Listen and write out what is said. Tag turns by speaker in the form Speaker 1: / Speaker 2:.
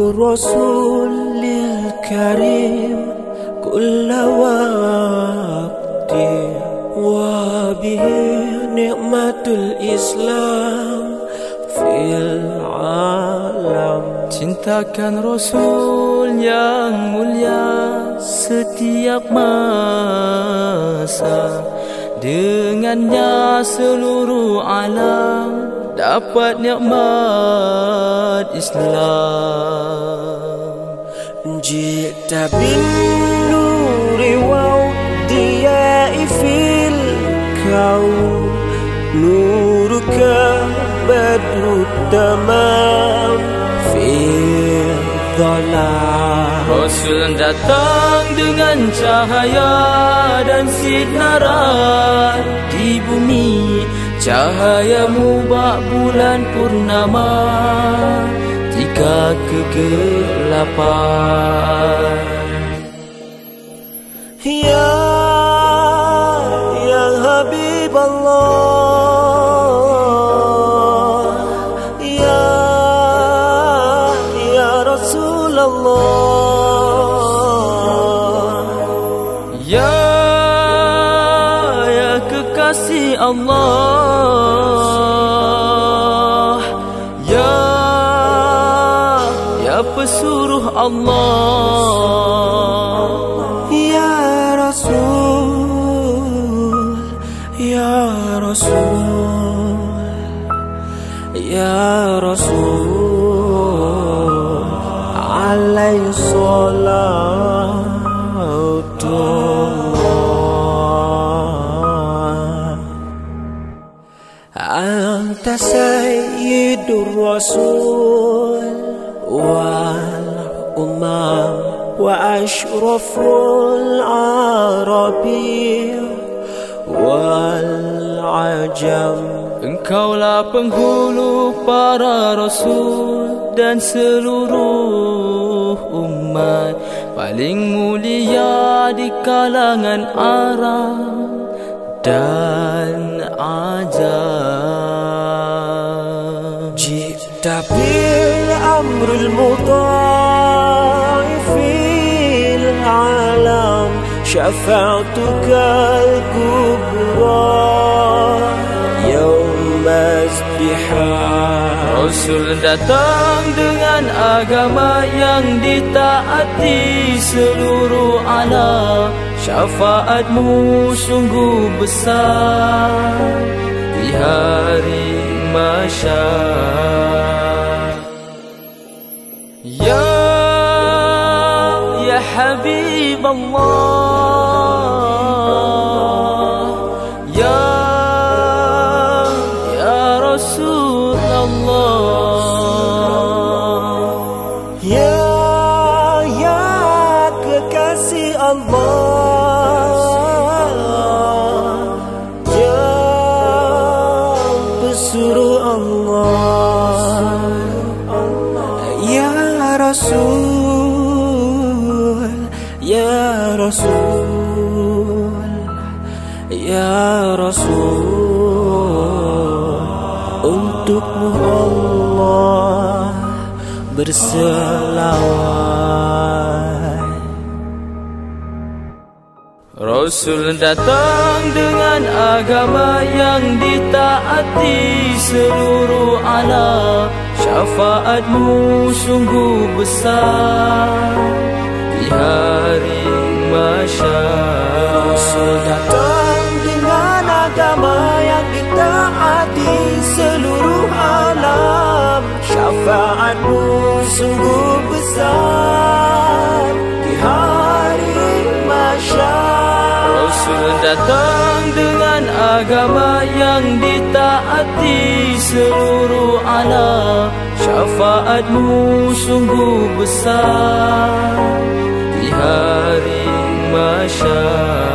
Speaker 1: الرسول الكريم كل وقت وبه نعمة الإسلام في العالم.
Speaker 2: Cintakan Rasul yang mulia setiap masa, dengannya seluruh alam dapat nikmat Islam.
Speaker 1: Jita bin nuri wa diya'i fil kaun, nuruka badru tamam fil dhalam.
Speaker 2: Rasul datang dengan cahaya dan sinaran di bumi, cahayamu bak bulan purnama, tiga kegelapan.
Speaker 1: Ya Habib Allah, Ya Rasulullah,
Speaker 2: Ya kekasih Allah, Ya pesuruh Allah.
Speaker 1: Ya Rasul, Ya Rasul, Ya Rasul, alaihi salatullah. Anta sayyidur rasul wal umam wa ashraful arabi wal ajam.
Speaker 2: Engkaulah penghulu para rasul dan seluruh umat, paling mulia di kalangan Arab dan ajam.
Speaker 1: Jita bil amrul mudha'i fil alam, syafa'atuka al-kubra yawm azbihah.
Speaker 2: Rasul datang dengan agama yang ditaati seluruh alam, syafaatmu sungguh besar di hari mahsyar. Ya Habib Allah, Ya Rasul Allah,
Speaker 1: Ya kekasih Allah, Ya pesuruh Allah. Ya Rasul, Ya Rasul, Ya Rasul, untukmu Allah berselawat.
Speaker 2: Rasul datang dengan agama yang ditaati seluruh alam, syafaatmu sungguh besar di hari mahsyar.
Speaker 1: Rasul datang dengan agama yang ditaati seluruh alam, syafaatmu sungguh besar di hari mahsyar.
Speaker 2: Rasul datang dengan agama yang ditaati seluruh alam, syafaatmu sungguh besar di hari mahsyar.